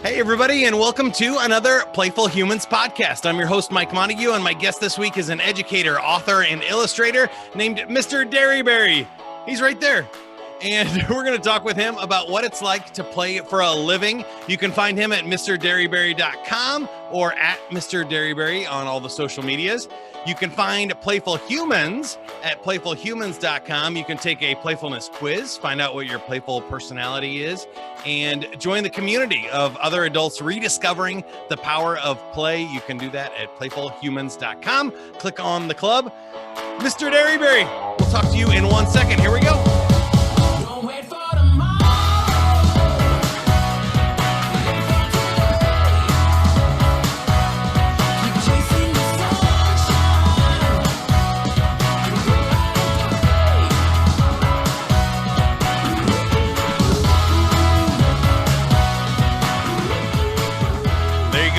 Hey, everybody, and welcome to another Playful Humans podcast. I'm your host, Mike Montague, and my guest this week is an educator, author, and illustrator named Mr. Dearybury. He's right there. And we're going to talk with him about what it's like to play for a living. You can find him at MrDearybury.com or at Mr. Dearybury on all the social medias. You can find Playful Humans at playfulhumans.com. You can take a playfulness quiz, find out what your playful personality is, and join the community of other adults rediscovering the power of play. You can do that at playfulhumans.com. Click on the club. Mr. Dearybury, we'll talk to you in 1 second. Here we go.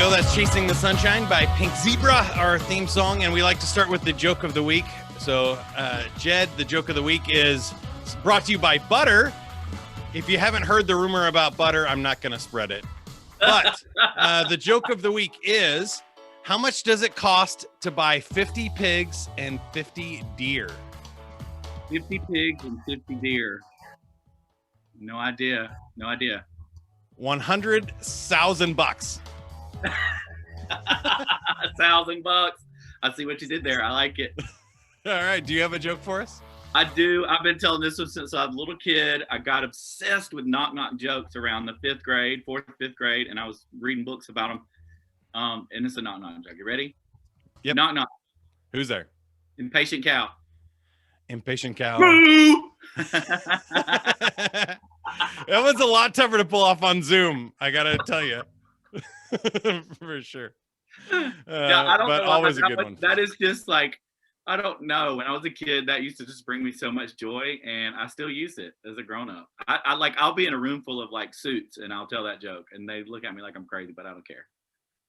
That's Chasing the Sunshine by Pink Zebra, our theme song, and we like to start with the joke of the week. So, Jed, the joke of the week is brought to you by butter. If you haven't heard the rumor about butter, I'm not going to spread it. But the joke of the week is, how much does it cost to buy 50 pigs and 50 deer? 50 pigs and 50 deer. No idea. 100,000 bucks. $1,000. I see what you did there. I like it. All right. Do you have a joke for us? I do. I've been telling this one since I was a little kid. I got obsessed with knock-knock jokes around the fifth grade, and I was reading books about them. And it's a knock-knock joke. You ready? Yep. Knock-knock. Who's there? Impatient cow. Impatient cow. Moo! That was a lot tougher to pull off on Zoom, I gotta tell you. For sure. Yeah, I don't but know. Always a good one. That is just like, I don't know. When I was a kid, that used to just bring me so much joy, and I still use it as a grown-up. I'll be in a room full of like suits, and I'll tell that joke, and they look at me like I'm crazy, but I don't care.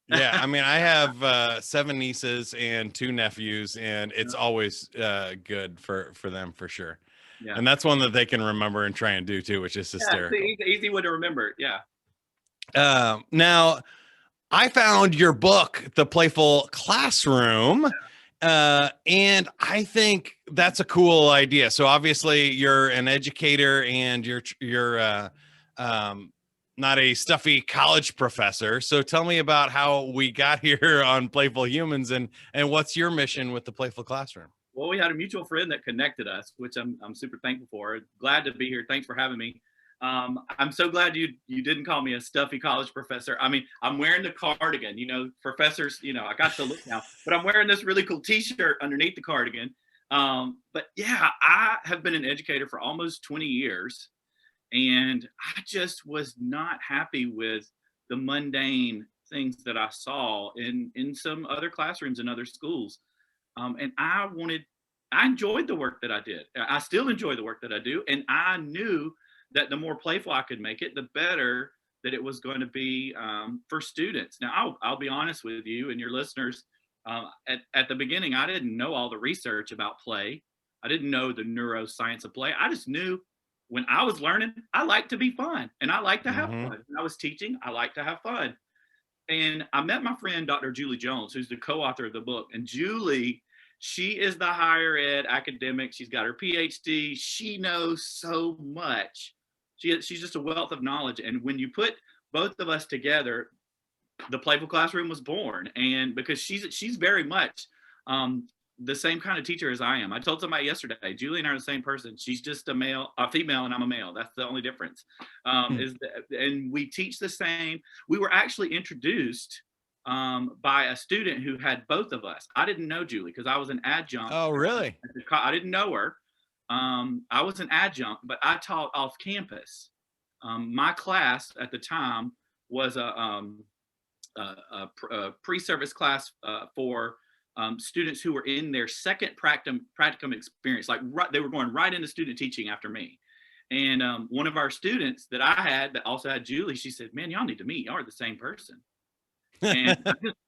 Yeah, I mean, I have 7 nieces and 2 nephews, and it's always good for them for sure. Yeah. And that's one that they can remember and try and do too, which is hysterical. It's an easy one to remember. Yeah. Now, I found your book, The Playful Classroom, and I think that's a cool idea. So obviously you're an educator and you're not a stuffy college professor. So tell me about how we got here on Playful Humans and what's your mission with The Playful Classroom? Well, we had a mutual friend that connected us, which I'm super thankful for. Glad to be here. Thanks for having me. I'm so glad you didn't call me a stuffy college professor. I mean, I'm wearing the cardigan, professors, I got the look now, but I'm wearing this really cool t-shirt underneath the cardigan. But yeah, I have been an educator for almost 20 years, and I just was not happy with the mundane things that I saw in some other classrooms and other schools. And I enjoyed the work that I did. I still enjoy the work that I do. And I knew that the more playful I could make it, the better that it was going to be for students. Now, I'll be honest with you and your listeners. At the beginning, I didn't know all the research about play. I didn't know the neuroscience of play. I just knew when I was learning, I like to be fun and I like to have fun. When I was teaching, I like to have fun. And I met my friend, Dr. Julie Jones, who's the co-author of the book. And Julie, she is the higher ed academic. She's got her PhD. She knows so much. She's just a wealth of knowledge. And when you put both of us together, the Playful Classroom was born. And because she's very much the same kind of teacher as I am. I told somebody yesterday, Julie and I are the same person. She's just a female, and I'm a male. That's the only difference. And we teach the same. We were actually introduced by a student who had both of us. I didn't know Julie because I was an adjunct. Oh, really? I didn't know her. I was an adjunct, but I taught off campus. My class at the time was a pre-service class for students who were in their second practicum experience. They were going right into student teaching after me. And one of our students that I had that also had Julie, she said, "Man, y'all need to meet. Y'all are the same person." And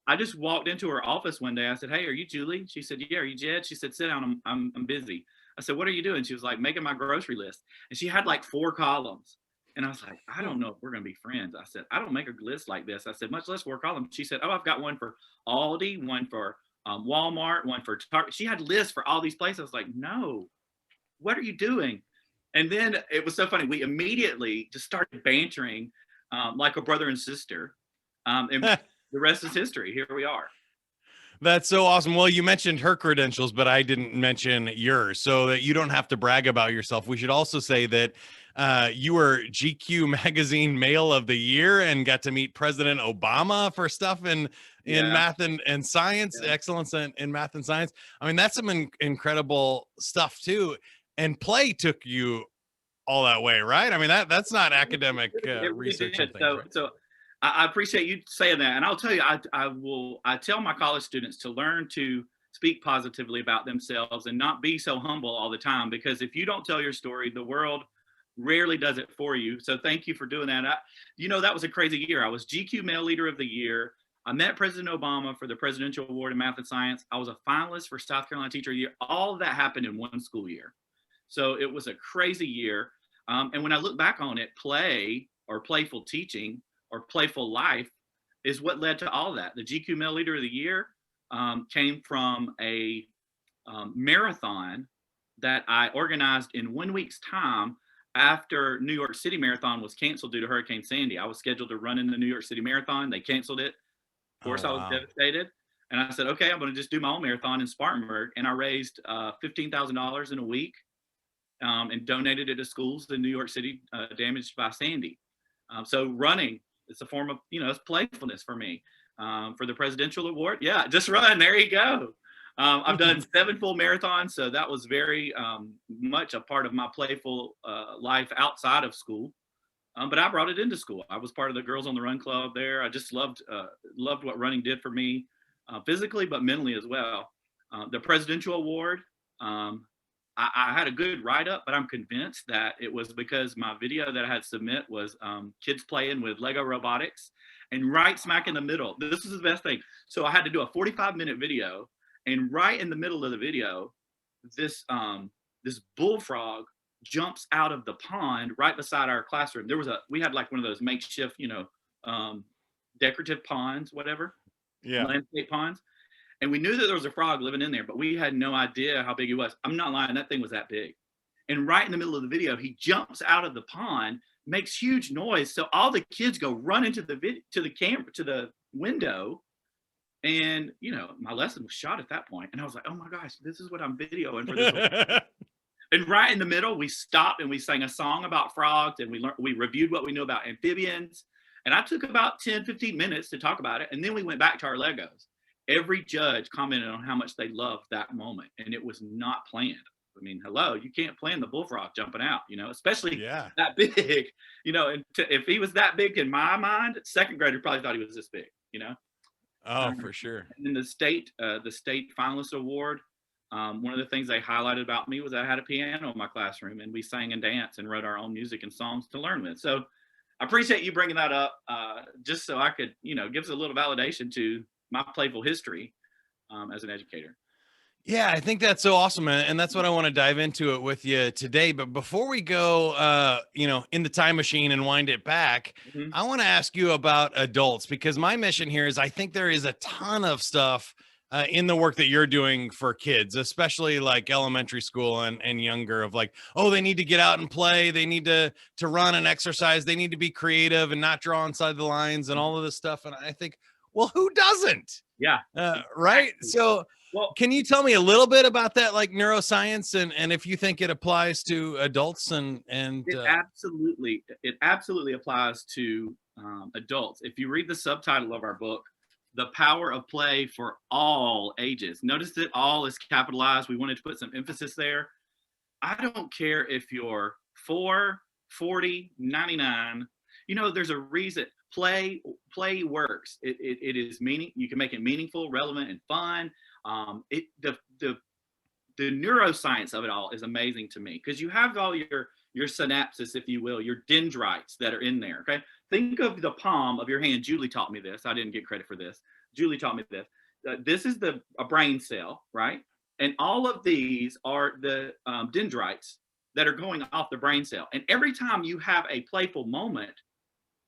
I just walked into her office one day. I said, "Hey, are you Julie?" She said, "Yeah." "Are you Jed?" She said, "Sit down. I'm busy." I said, "What are you doing?" She was like, "Making my grocery list." And she had like 4 columns. And I was like, I don't know if we're going to be friends. I said, I don't make a list like this. I said, much less work all of them. She said, oh, I've got one for Aldi, one for Walmart, one for Target. She had lists for all these places. I was like, no, what are you doing? And then it was so funny. We immediately just started bantering like a brother and sister. And the rest is history. Here we are. That's so awesome. Well, you mentioned her credentials, but I didn't mention yours, so that you don't have to brag about yourself. We should also say that you were GQ Magazine Male of the Year and got to meet President Obama for stuff in math and science, excellence in math and science. I mean, that's some incredible stuff too. And play took you all that way, right? I mean, that's not academic research and things, right? So I appreciate you saying that. And I'll tell you, I tell my college students to learn to speak positively about themselves and not be so humble all the time, because if you don't tell your story, the world rarely does it for you. So thank you for doing that. That was a crazy year. I was GQ Male Leader of the Year. I met President Obama for the Presidential Award in Math and Science. I was a finalist for South Carolina Teacher of the Year. All of that happened in one school year. So it was a crazy year. And when I look back on it, play or playful teaching or playful life is what led to all that. The GQ Male Leader of the Year came from a marathon that I organized in 1 week's time after New York City Marathon was canceled due to Hurricane Sandy. I was scheduled to run in the New York City Marathon. They canceled it. Of course, I was devastated. And I said, okay, I'm going to just do my own marathon in Spartanburg. And I raised $15,000 in a week and donated it to schools in New York City damaged by Sandy. So running, it's a form of, it's playfulness for me. For the Presidential Award, yeah, just run. There you go. I've done 7 full marathons, so that was very much a part of my playful life outside of school. But I brought it into school. I was part of the Girls on the Run Club there. I just loved what running did for me, physically, but mentally as well. The Presidential Award, I had a good write-up, but I'm convinced that it was because my video that I had to submit was kids playing with Lego robotics, and right smack in the middle, this is the best thing. So I had to do a 45-minute video, and right in the middle of the video, this bullfrog jumps out of the pond right beside our classroom. We had like one of those makeshift, decorative ponds, whatever, landscape ponds. And we knew that there was a frog living in there, but we had no idea how big he was. I'm not lying, that thing was that big. And right in the middle of the video, he jumps out of the pond, makes huge noise. So all the kids go run into the window. And, my lesson was shot at that point. And I was like, oh my gosh, this is what I'm videoing for this. And right in the middle, we stopped and we sang a song about frogs, and we reviewed what we knew about amphibians. And I took about 10, 15 minutes to talk about it. And then we went back to our Legos. Every judge commented on how much they loved that moment. And it was not planned. I mean, hello, you can't plan the bullfrog jumping out, especially that big, and if he was that big in my mind, second grader probably thought he was this big, Oh, for sure. And then the state finalist award, one of the things they highlighted about me was I had a piano in my classroom, and we sang and danced and wrote our own music and songs to learn with. So I appreciate you bringing that up, just so I could, gives a little validation to my playful history as an educator. Yeah, I think that's so awesome. And that's what I want to dive into it with you today. But before we go, in the time machine and wind it back, I want to ask you about adults, because my mission here is I think there is a ton of stuff in the work that you're doing for kids, especially like elementary school and younger, of like, oh, they need to get out and play. They need to run and exercise. They need to be creative and not draw inside the lines and all of this stuff. And I think, well, who doesn't? Yeah. Right. So can you tell me a little bit about that, like neuroscience, and if you think it applies to adults and it absolutely applies to adults. If you read the subtitle of our book, The Power of Play for All Ages, notice that all is capitalized. We wanted to put some emphasis there. I don't care if you're 4, 40, 99, there's a reason. Play works. It is meaning. You can make it meaningful, relevant, and fun. The neuroscience of it all is amazing to me, because you have all your synapses, if you will, your dendrites that are in there. Okay, think of the palm of your hand. Julie taught me this. I didn't get credit for this. Julie taught me this. This is a brain cell, right? And all of these are the dendrites that are going off the brain cell. And every time you have a playful moment,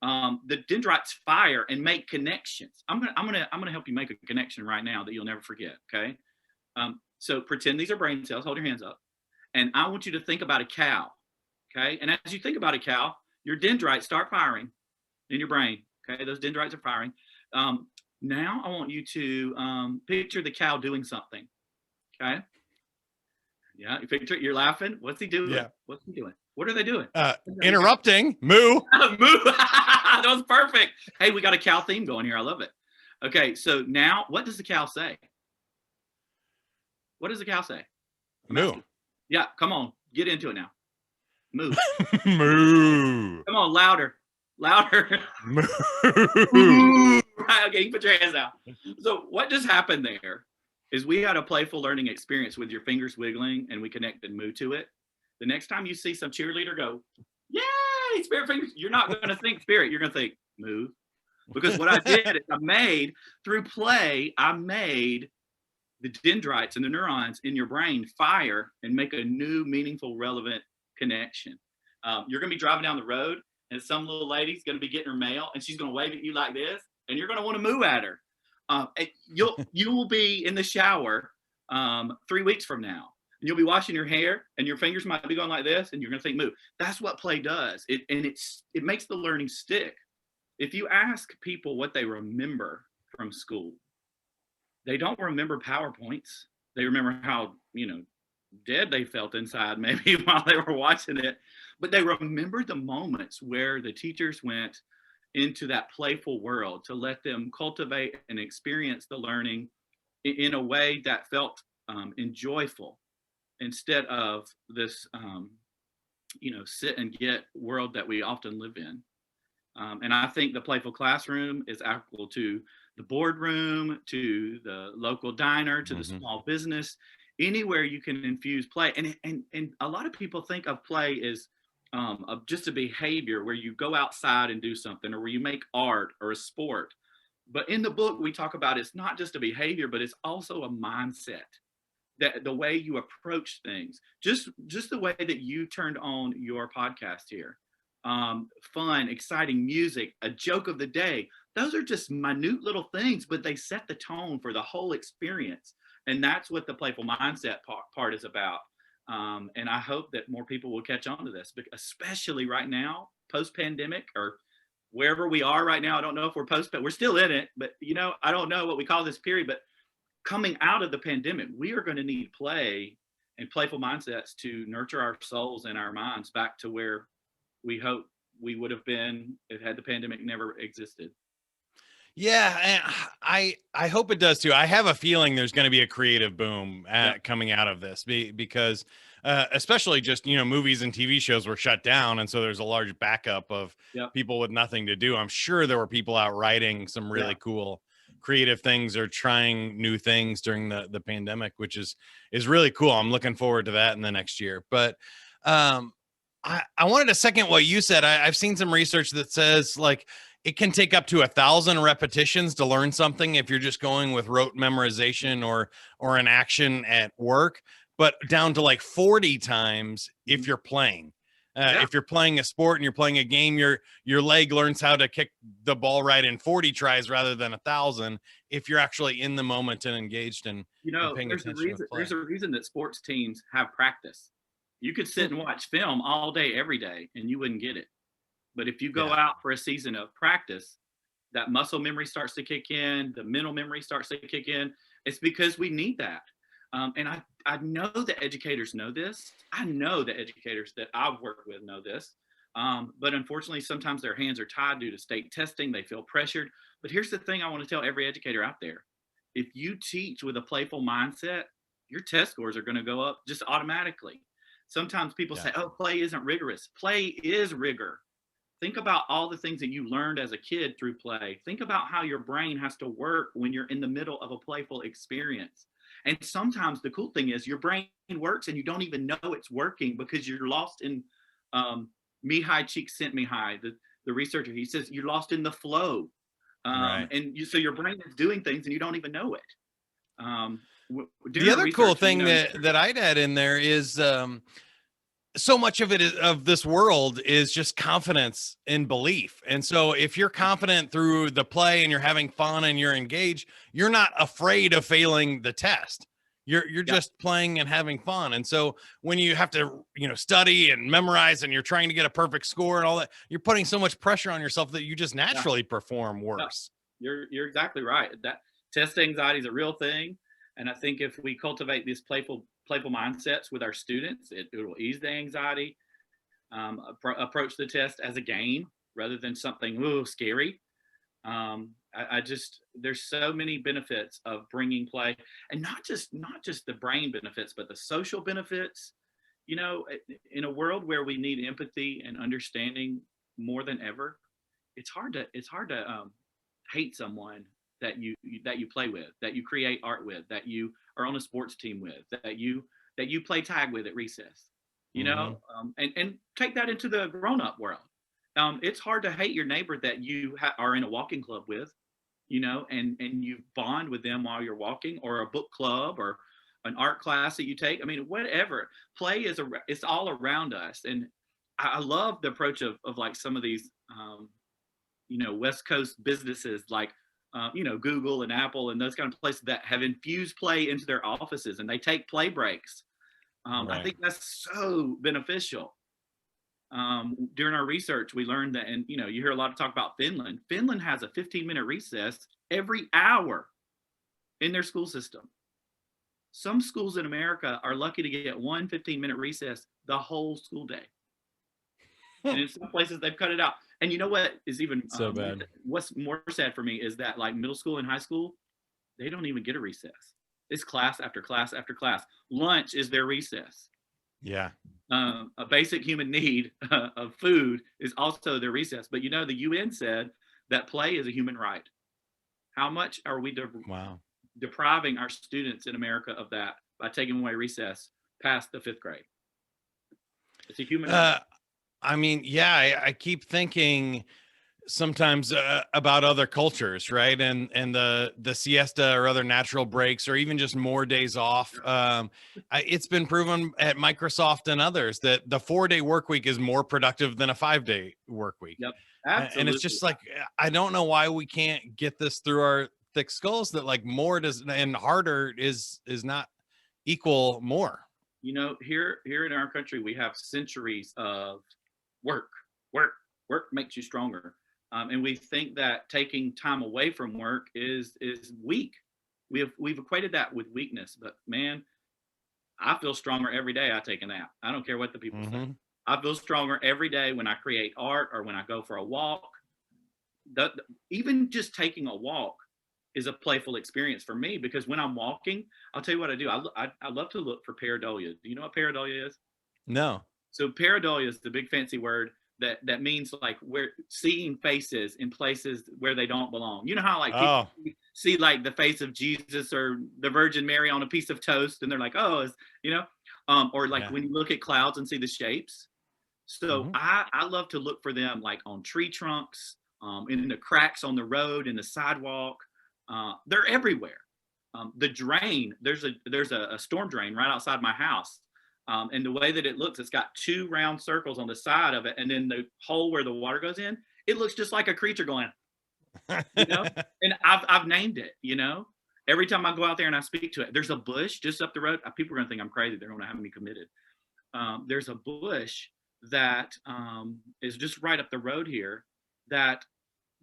the dendrites fire and make connections. I'm gonna help you make a connection right now that you'll never forget. Okay. So pretend these are brain cells. Hold your hands up, and I want you to think about a cow. Okay. And as you think about a cow, your dendrites start firing in your brain. Okay. Those dendrites are firing. Now I want you to picture the cow doing something. Okay. Yeah. You picture it. You're laughing. What's he doing? Yeah. What's he doing? What are they doing? Interrupting. Moo. Moo. That was perfect. Hey, we got a cow theme going here. I love it. Okay. So now what does the cow say? What does the cow say? Moo. Yeah. Come on. Get into it now. Moo. Moo. Come on. Louder. Louder. Moo. Okay. You put your hands out. So what just happened there is we had a playful learning experience with your fingers wiggling and we connected moo to it. The next time you see some cheerleader go, yay, spirit fingers, you're not going to think spirit. You're going to think move. Because what I did is through play, I made the dendrites and the neurons in your brain fire and make a new, meaningful, relevant connection. You're going to be driving down the road and some little lady's going to be getting her mail and she's going to wave at you like this and you're going to want to moo at her. You will be in the shower 3 weeks from now, and you'll be washing your hair, and your fingers might be going like this, and you're going to think, "Move." That's what play does. It makes the learning stick. If you ask people what they remember from school, they don't remember PowerPoints. They remember how dead they felt inside maybe while they were watching it, but they remember the moments where the teachers went into that playful world to let them cultivate and experience the learning in a way that felt enjoyable instead of this sit and get world that we often live in. And I think the Playful Classroom is applicable to the boardroom, to the local diner, to the small business, anywhere you can infuse play. And a lot of people think of play as of just a behavior where you go outside and do something, or where you make art or a sport. But in the book, we talk about it's not just a behavior, but it's also a mindset. That the way you approach things, just the way that you turned on your podcast here, fun, exciting music, a joke of the day. Those are just minute little things, but they set the tone for the whole experience. And that's what the playful mindset part is about. And I hope that more people will catch on to this, especially right now, post-pandemic, or wherever we are right now. I don't know if we're we're still in it, but I don't know what we call this period, but coming out of the pandemic, we are going to need play and playful mindsets to nurture our souls and our minds back to where we hope we would have been had the pandemic never existed. Yeah, and I hope it does too. I have a feeling there's going to be a creative boom coming out of this because especially just, movies and TV shows were shut down. And so there's a large backup of people with nothing to do. I'm sure there were people out writing some really cool creative things or trying new things during the pandemic, which is really cool. I'm looking forward to that in the next year. But I wanted to second what you said. I've seen some research that says it can take up to 1,000 repetitions to learn something if you're just going with rote memorization or an action at work, but down to 40 times if you're playing. If you're playing a sport and you're playing a game, your leg learns how to kick the ball right in 40 tries rather than 1,000 if you're actually in the moment and engaged and paying attention. There's a reason that sports teams have practice. You could sit and watch film all day, every day, and you wouldn't get it. But if you go out for a season of practice, that muscle memory starts to kick in, the mental memory starts to kick in. It's because we need that. And I know that educators know this. I know that educators that I've worked with know this. But unfortunately, sometimes their hands are tied due to state testing. They feel pressured. But here's the thing I want to tell every educator out there. If you teach with a playful mindset, your test scores are going to go up just automatically. Sometimes people say, oh, play isn't rigorous. Play is rigor. Think about all the things that you learned as a kid through play. Think about how your brain has to work when you're in the middle of a playful experience. And sometimes the cool thing is your brain works and you don't even know it's working because you're lost in Mihai Csikszentmihalyi, the researcher. He says you're lost in the flow. And so your brain is doing things and you don't even know it. The other cool thing that I'd add in there is so much of it is, of this world is just confidence and belief. And so if you're confident through the play and you're having fun and you're engaged, you're not afraid of failing the test. You're Yeah. just playing and having fun. And so when you have to, study and memorize and you're trying to get a perfect score and all that, you're putting so much pressure on yourself that you just naturally perform worse. You're exactly right. That test anxiety is a real thing. And I think if we cultivate these playful mindsets with our students, it will ease the anxiety. Approach the test as a game rather than something scary. I just, there's so many benefits of bringing play, and not just the brain benefits, but the social benefits. In a world where we need empathy and understanding more than ever, it's hard to hate someone that you play with, that you create art with, that you are on a sports team with, that you play tag with at recess. And take that into the grown-up world. It's hard to hate your neighbor that you are in a walking club with, and you bond with them while you're walking, or a book club, or an art class that you take. I mean, whatever. Play it's all around us. And I love the approach of like some of these, West Coast businesses like, Google and Apple and those kind of places that have infused play into their offices, and they take play breaks. Right. I think that's so beneficial. During our research, we learned that, and you hear a lot of talk about Finland. Finland has a 15-minute recess every hour in their school system. Some schools in America are lucky to get one 15-minute recess the whole school day. And in some places they've cut it out. And you know what is even so bad? What's more sad for me is that like middle school and high school, they don't even get a recess. It's class after class after class. Lunch is their recess. Yeah. A basic human need of food is also their recess. But the UN said that play is a human right. How much are we depriving our students in America of that by taking away recess past the 5th grade? It's a human right. I mean, yeah, I keep thinking sometimes about other cultures, right? And the siesta or other natural breaks, or even just more days off. It's been proven at Microsoft and others that the 4-day work week is more productive than a 5-day work week. Yep, absolutely. And it's just like, I don't know why we can't get this through our thick skulls that like more does and harder is not equal more. Here in our country, we have centuries of work makes you stronger. And we think that taking time away from work is weak. We've equated that with weakness, but man, I feel stronger every day I take a nap. I don't care what the people say. I feel stronger every day when I create art or when I go for a walk. Even just taking a walk is a playful experience for me, because when I'm walking, I'll tell you what I do. I love to look for pareidolia. Do you know what pareidolia is? No. So pareidolia is the big fancy word that means like we're seeing faces in places where they don't belong. You know how like people see like the face of Jesus or the Virgin Mary on a piece of toast, and they're like, or like when you look at clouds and see the shapes. So I love to look for them like on tree trunks, in the cracks on the road, in the sidewalk. They're everywhere. The drain, there's a storm drain right outside my house. And the way that it looks, it's got 2 round circles on the side of it, and then the hole where the water goes in, it looks just like a creature going, And I've named it. Every time I go out there and I speak to it, there's a bush just up the road. People are gonna think I'm crazy. They're gonna have me committed. There's a bush that is just right up the road here. That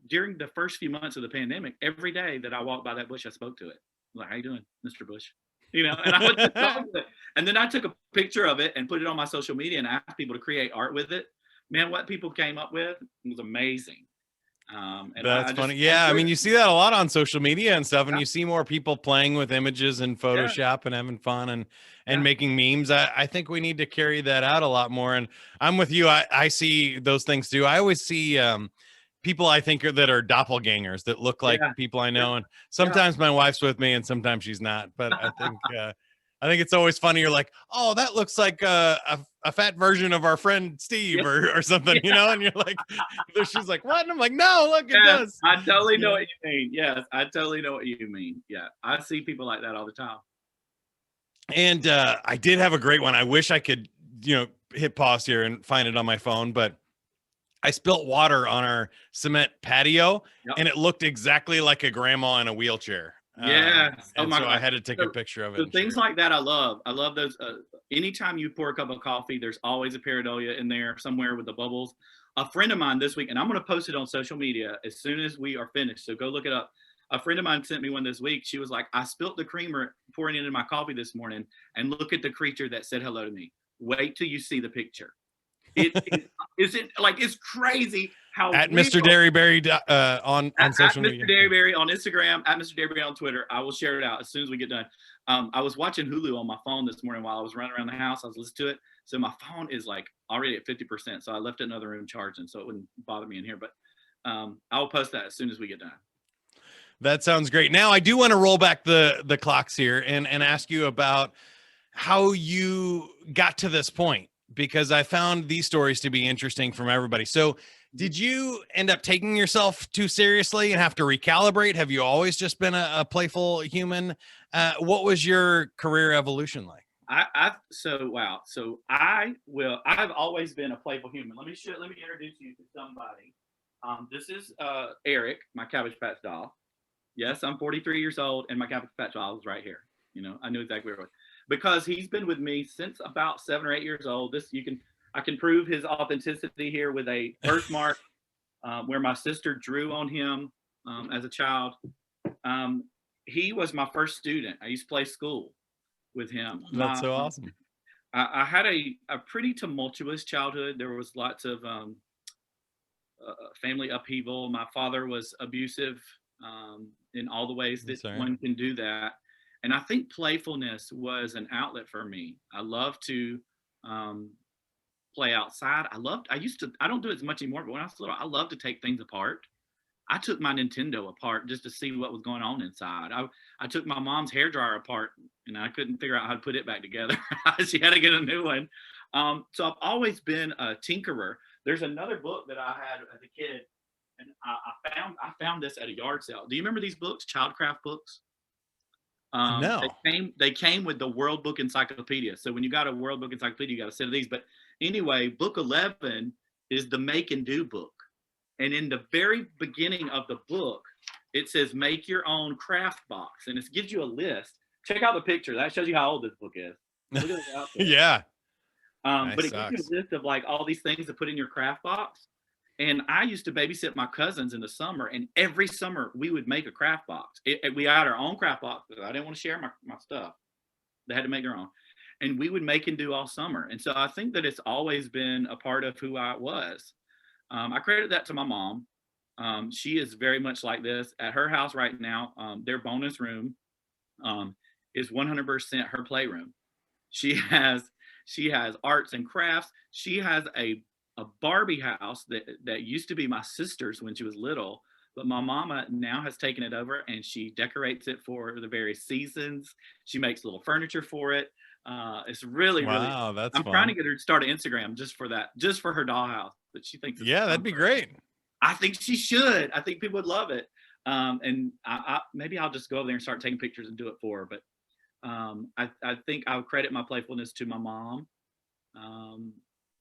during the first few months of the pandemic, every day that I walked by that bush, I spoke to it. I'm like, how you doing, Mr. Bush? And I would just talk to it. And then I took a picture of it and put it on my social media and asked people to create art with it. Man, what people came up with was amazing. And that's funny. Yeah, I mean, you see that a lot on social media and stuff, and you see more people playing with images in Photoshop and having fun and making memes. I think we need to carry that out a lot more. And I'm with you. I see those things too. I always see people I think that are doppelgangers that look like people I know. And sometimes my wife's with me and sometimes she's not. But I think it's always funny. You're like, oh, that looks like a fat version of our friend Steve or something, and you're like, she's like, what? And I'm like, no, look, it does. I totally know what you mean. Yes, I totally know what you mean. Yeah, I see people like that all the time. And I did have a great one. I wish I could, hit pause here and find it on my phone, but I spilt water on our cement patio, Yep. and it looked exactly like a grandma in a wheelchair. Yes. Oh And my so I God. had to take a picture of it. So And things share it. like that, I love. I love those. Anytime you pour a cup of coffee, there's always a pareidolia in there somewhere with the bubbles. A friend of mine this week, and I'm going to post it on social media as soon as we are finished. So go look it up. A friend of mine sent me one this week. She was like, I spilt the creamer pouring it in my coffee this morning, and look at the creature that said hello to me. Wait till you see the picture. It's crazy how At real. Mr. Dearybury on social Mr. media. Dearybury on Instagram, at Mr. Dearybury on Twitter. I will share it out as soon as we get done. I was watching Hulu on my phone this morning while I was running around the house. I was listening to it. So my phone is like already at 50%. So I left it in another room charging so it wouldn't bother me in here. But I'll post that as soon as we get done. That sounds great. Now I do want to roll back the clocks here and ask you about how you got to this point, because I found these stories to be interesting from everybody. So did you end up taking yourself too seriously and have to recalibrate? Have you always just been a playful human? What was your career evolution like? I've always been a playful human. Let me introduce you to somebody. This is Eric, my Cabbage Patch doll. Yes, I'm 43 years old, and my Cabbage Patch doll is right here. You know, I knew exactly where it was because he's been with me since about 7 or 8 years old. I can prove his authenticity here with a birthmark where my sister drew on him as a child. He was my first student. I used to play school with him. That's so awesome. I had a pretty tumultuous childhood. There was lots of family upheaval. My father was abusive in all the ways that one can do that. And I think playfulness was an outlet for me. I love to play outside. I don't do it as much anymore, but when I was little, I loved to take things apart. I took my Nintendo apart just to see what was going on inside. I took my mom's hairdryer apart and I couldn't figure out how to put it back together. She had to get a new one. So I've always been a tinkerer. There's another book that I had as a kid, and I found this at a yard sale. Do you remember these books, Childcraft books? No. They came with the World Book Encyclopedia. So when you got a World Book Encyclopedia, you got a set of these. But anyway, book 11 is the Make and Do book. And in the very beginning of the book, it says, make your own craft box. And it gives you a list. Check out the picture. That shows you how old this book is. Look at it out there. Yeah. But it gives you a list of like all these things to put in your craft box. And I used to babysit my cousins in the summer, and every summer we would make a craft box. We had our own craft box because I didn't want to share my stuff. They had to make their own. And we would make and do all summer. And so I think that it's always been a part of who I was. I credit that to my mom. She is very much like this. At her house right now, their bonus room is 100% her playroom. She has arts and crafts. She has a Barbie house that used to be my sister's when she was little, but my mama now has taken it over and she decorates it for the various seasons. She makes little furniture for it. It's really that's I'm fun. trying to get her to start an Instagram just for that, just for her dollhouse. But she thinks that'd be great. I think she should. I think people would love it. And I maybe I'll just go over there and start taking pictures and do it for her. But I think I would credit my playfulness to my mom.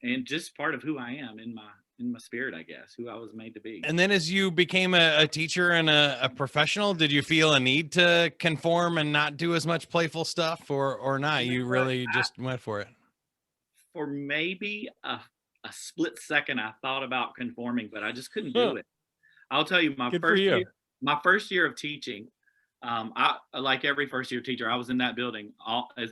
And just part of who I am in my spirit, I guess, who I was made to be. And then as you became a teacher and a professional, did you feel a need to conform and not do as much playful stuff or not? You really just went for it? For maybe a split second, I thought about conforming, but I just couldn't do it. I'll tell you, my first year of teaching, I like every first year teacher, I was in that building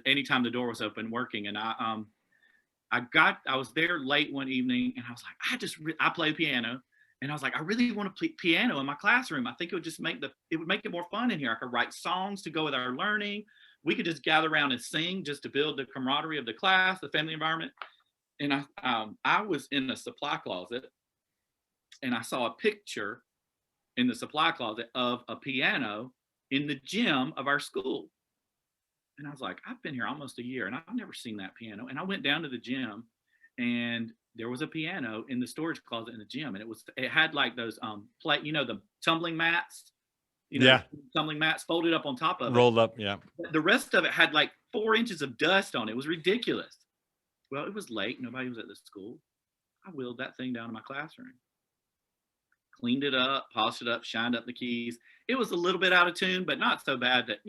anytime the door was open working. And I was there late one evening and I was like, I play piano. And I was like, I really want to play piano in my classroom. I think it would just make it more fun in here. I could write songs to go with our learning. We could just gather around and sing just to build the camaraderie of the class, the family environment. And I was in a supply closet and I saw a picture in the supply closet of a piano in the gym of our school. And I was like, I've been here almost a year and I've never seen that piano. And I went down to the gym and there was a piano in the storage closet in the gym. And it had like those the tumbling mats, tumbling mats folded up on top of rolled up. Yeah. The rest of it had like 4 inches of dust on it. It was ridiculous. Well, it was late. Nobody was at the school. I wheeled that thing down to my classroom, cleaned it up, polished it up, shined up the keys. It was a little bit out of tune, but not so bad that,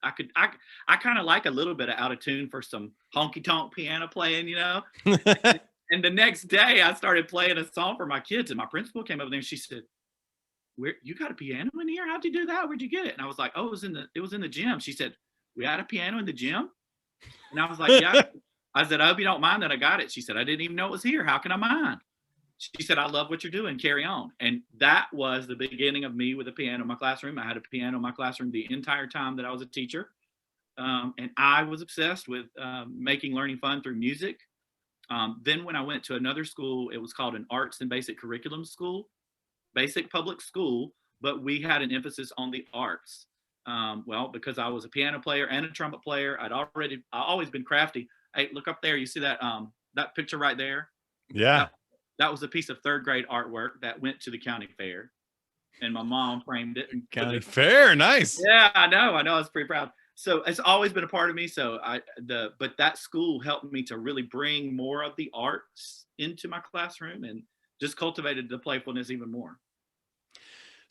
I kind of like a little bit of out of tune for some honky tonk piano playing. And the next day I started playing a song for my kids, and my principal came over there and she said, "Where you got a piano in here? How'd you do that? Where'd you get it?" And I was like, "Oh, it was in the gym." She said, "We had a piano in the gym?" And I was like, "Yeah." I said, "I hope you don't mind that I got it." She said, "I didn't even know it was here. How can I mind?" She said, "I love what you're doing. Carry on." And that was the beginning of me with a piano in my classroom. I had a piano in my classroom the entire time that I was a teacher. And I was obsessed with making learning fun through music. Then when I went to another school, it was called an arts and basic curriculum school, basic public school, but we had an emphasis on the arts. Well, because I was a piano player and a trumpet player, I always been crafty. Hey, look up there. You see that picture right there? Yeah. That was a piece of third grade artwork that went to the county fair, and my mom framed it. And County fair, nice. Yeah, I know. I was pretty proud. So it's always been a part of me. So but that school helped me to really bring more of the arts into my classroom and just cultivated the playfulness even more.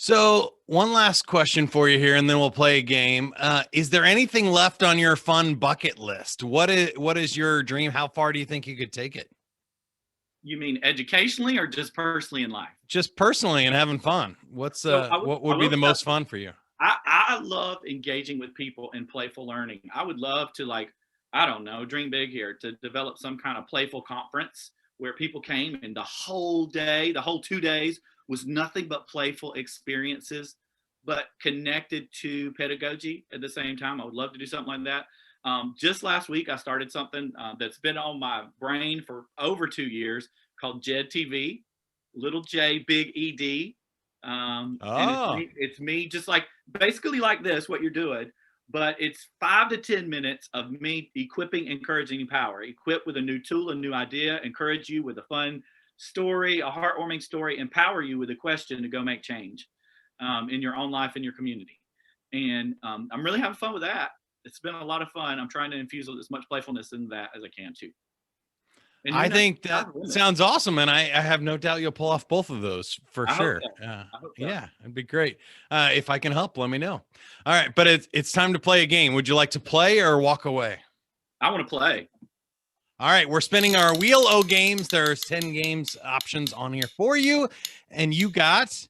So one last question for you here, and then we'll play a game. Is there anything left on your fun bucket list? What is your dream? How far do you think you could take it? You mean educationally or just personally in life? Just personally and having fun. What would be the most fun for you? I love engaging with people in playful learning. I would love to, I don't know, dream big here, to develop some kind of playful conference where people came and the whole day, the whole 2 days was nothing but playful experiences, but connected to pedagogy at the same time. I would love to do something like that. Just last week, I started something that's been on my brain for over 2 years called JED TV, little J, big ED. And it's me just basically like this, what you're doing, but it's 5 to 10 minutes of me equipping, encouraging, power, equip with a new tool, a new idea, encourage you with a fun story, a heartwarming story, empower you with a question to go make change in your own life, in your community. And I'm really having fun with that. It's been a lot of fun. I'm trying to infuse as much playfulness in that as I can too. And I think that sounds awesome, and I have no doubt you'll pull off both of those for sure. Yeah, it'd be great. If I can help, let me know. All right, but it's time to play a game. Would you like to play or walk away? I want to play. All right, we're spinning our wheel o games. There's 10 games options on here for you, and you got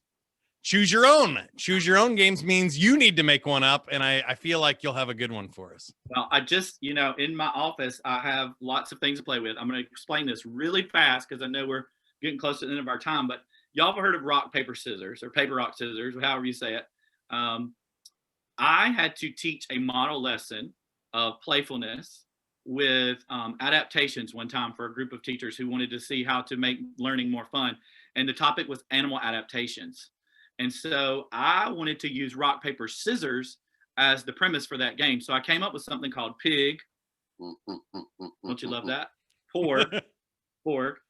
choose your own. Choose your own games means you need to make one up, and I feel like you'll have a good one for us. Well, I just, in my office, I have lots of things to play with. I'm going to explain this really fast because I know we're getting close to the end of our time, but y'all have heard of rock, paper, scissors, or paper, rock, scissors, or however you say it. I had to teach a model lesson of playfulness with adaptations one time for a group of teachers who wanted to see how to make learning more fun. And the topic was animal adaptations. And so I wanted to use rock, paper, scissors as the premise for that game. So I came up with something called pig. Don't you love that? Pork. And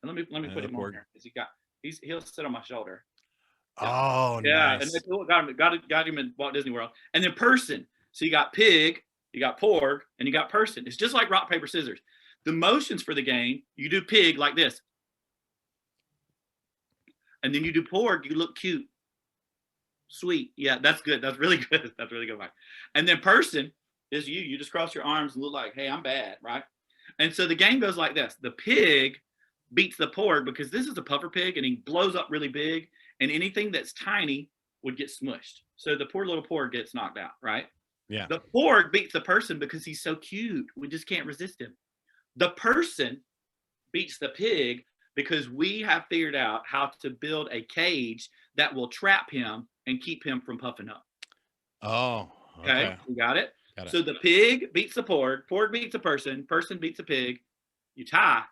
let me put him on here. He'll sit on my shoulder. Oh, yeah. Nice. And got him in Walt Disney World. And then person. So you got pig, you got pork, and you got person. It's just like rock, paper, scissors. The motions for the game, you do pig like this. And then you do pork, you look cute. Sweet. Yeah, that's good. That's really good. That's really good. And then person is you. You just cross your arms and look like, hey, I'm bad, right? And so the game goes like this. The pig beats the pork because this is a puffer pig and he blows up really big, and anything that's tiny would get smushed. So the poor little pork gets knocked out, right? Yeah. The pork beats the person because he's so cute. We just can't resist him. The person beats the pig because we have figured out how to build a cage that will trap him and keep him from puffing up. Oh, okay. You got it? So the pig beats the pork beats the person beats the pig. You tie,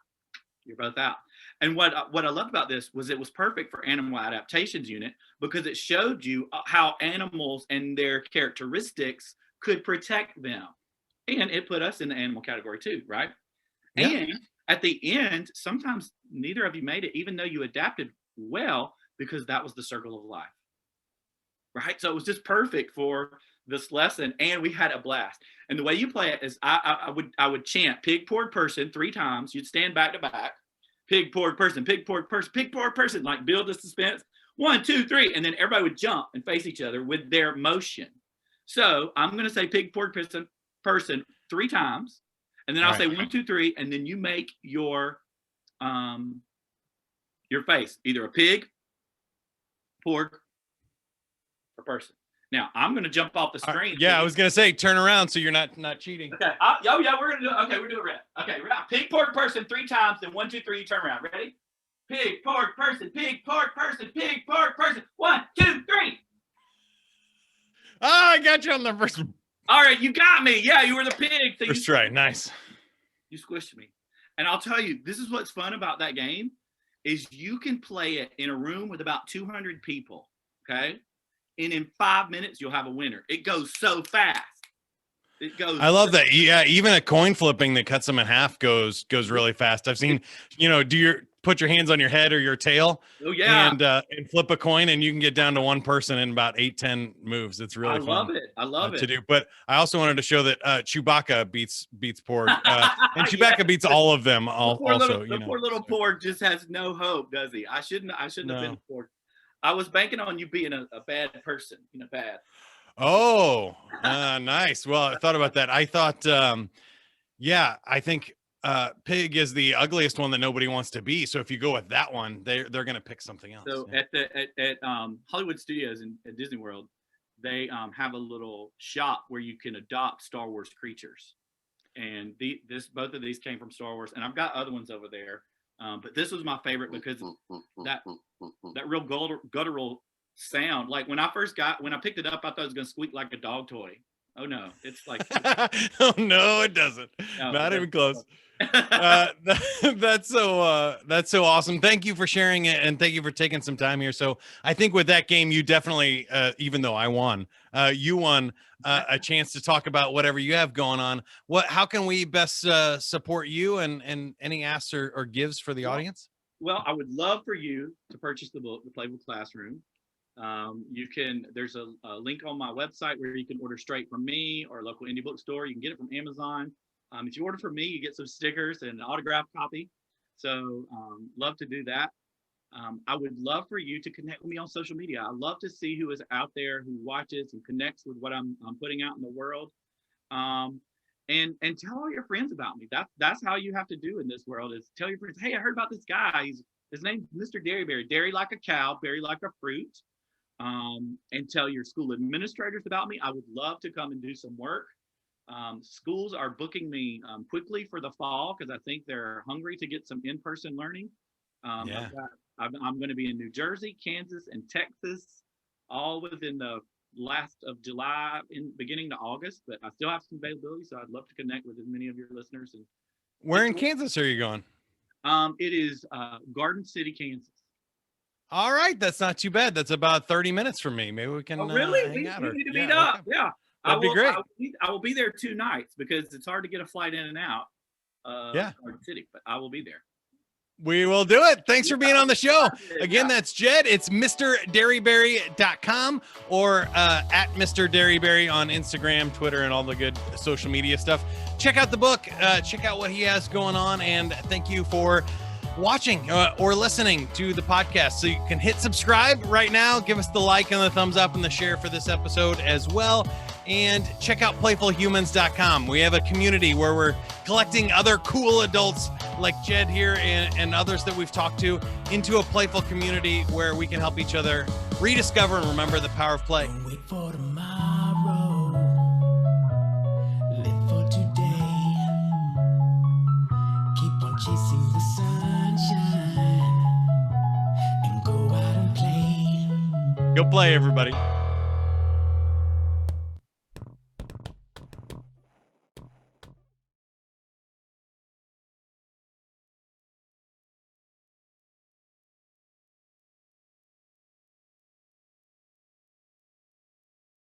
you're both out. And what I loved about this was it was perfect for animal adaptations unit because it showed you how animals and their characteristics could protect them. And it put us in the animal category too, right? Yeah. And at the end, sometimes neither of you made it, even though you adapted well, because that was the circle of life. Right? So it was just perfect for this lesson, and we had a blast. And the way you play it is I would chant pig, pork, person 3 times. You'd stand back to back, pig, pork, person, pig, pork, person, pig, pork, person, like build the suspense. 1, 2, 3, and then everybody would jump and face each other with their motion. So I'm going to say pig, pork, person 3 times, and then I'll say 1, 2, 3, and then you make your face either a pig, pork, or person. Now I'm going to jump off the screen. I was going to say turn around so you're not cheating. Okay. We're going to do it. Okay, we're doing it. Okay, pig, pork, person 3 times, then 1, 2, 3, you turn around. Ready? Pig, pork, person, pig, pork, person, pig, pork, person. 1, 2, 3. Oh, I got you on the first one. All right, you got me. Yeah, you were the pig. So first try. Nice. You squished me. And I'll tell you, this is what's fun about that game is you can play it in a room with about 200 people, okay? And in 5 minutes, you'll have a winner. It goes so fast. It goes. I love that. Yeah, even a coin flipping that cuts them in half goes really fast. I've seen, put your hands on your head or your tail. Oh yeah. And flip a coin, and you can get down to one person in about 8-10 moves. It's really fun. I love it to do. But I also wanted to show that Chewbacca beats Porg, and Chewbacca beats all of them. The poor little Porg just has no hope, does he? I shouldn't have been Porg. I was banking on you being a bad person, bad. Oh, nice. Well, I thought about that. I thought, I think pig is the ugliest one that nobody wants to be. So if you go with that one, they're going to pick something else. So at Hollywood Studios at Disney World, they have a little shop where you can adopt Star Wars creatures, and both of these came from Star Wars, and I've got other ones over there. But this was my favorite because that real guttural sound. Like when I picked it up, I thought it was going to squeak like a dog toy. Oh no, it's like. Oh no, it doesn't. No, not even close. That's so awesome. Thank you for sharing it, and thank you for taking some time here. So I think with that game, you definitely, even though I won, you won a chance to talk about whatever you have going on. How can we best support you, and any asks or gives for the audience? Well, I would love for you to purchase the book, The Playful Classroom. There's a link on my website where you can order straight from me or a local indie bookstore. You can get it from Amazon. If you order from me, you get some stickers and an autographed copy. So love to do that. I would love for you to connect with me on social media. I love to see who is out there, who watches and connects with what I'm putting out in the world. And tell all your friends about me. That's how you have to do in this world, is tell your friends, hey, I heard about this guy. His name's Mr. Dearybury. Dairy like a cow, berry like a fruit. And tell your school administrators about me. I would love to come and do some work. Schools are booking me quickly for the fall because I think they're hungry to get some in-person learning. I'm going to be in New Jersey, Kansas, and Texas, all within the last of July, in beginning to August. But I still have some availability, so I'd love to connect with as many of your listeners. And where in Kansas are you going? It is Garden City, Kansas. All right, that's not too bad. That's about 30 minutes from me. Maybe we can. Oh, really? We need to meet up. Okay. Yeah. That'd be great. I will be there 2 nights because it's hard to get a flight in and out. Garden City, but I will be there. We will do it. Thanks for being on the show. Again, that's Jed. It's MrDearybury.com or at Mr. Dearybury on Instagram, Twitter, and all the good social media stuff. Check out the book. Check out what he has going on. And thank you for watching or listening to the podcast. So you can hit subscribe right now. Give us the like and the thumbs up and the share for this episode as well. And check out playfulhumans.com. We have a community where we're collecting other cool adults like Jed here and others that we've talked to into a playful community where we can help each other rediscover and remember the power of play. Don't wait for tomorrow. Live for today. Keep on chasing the sunshine and go out and play. Go play, everybody.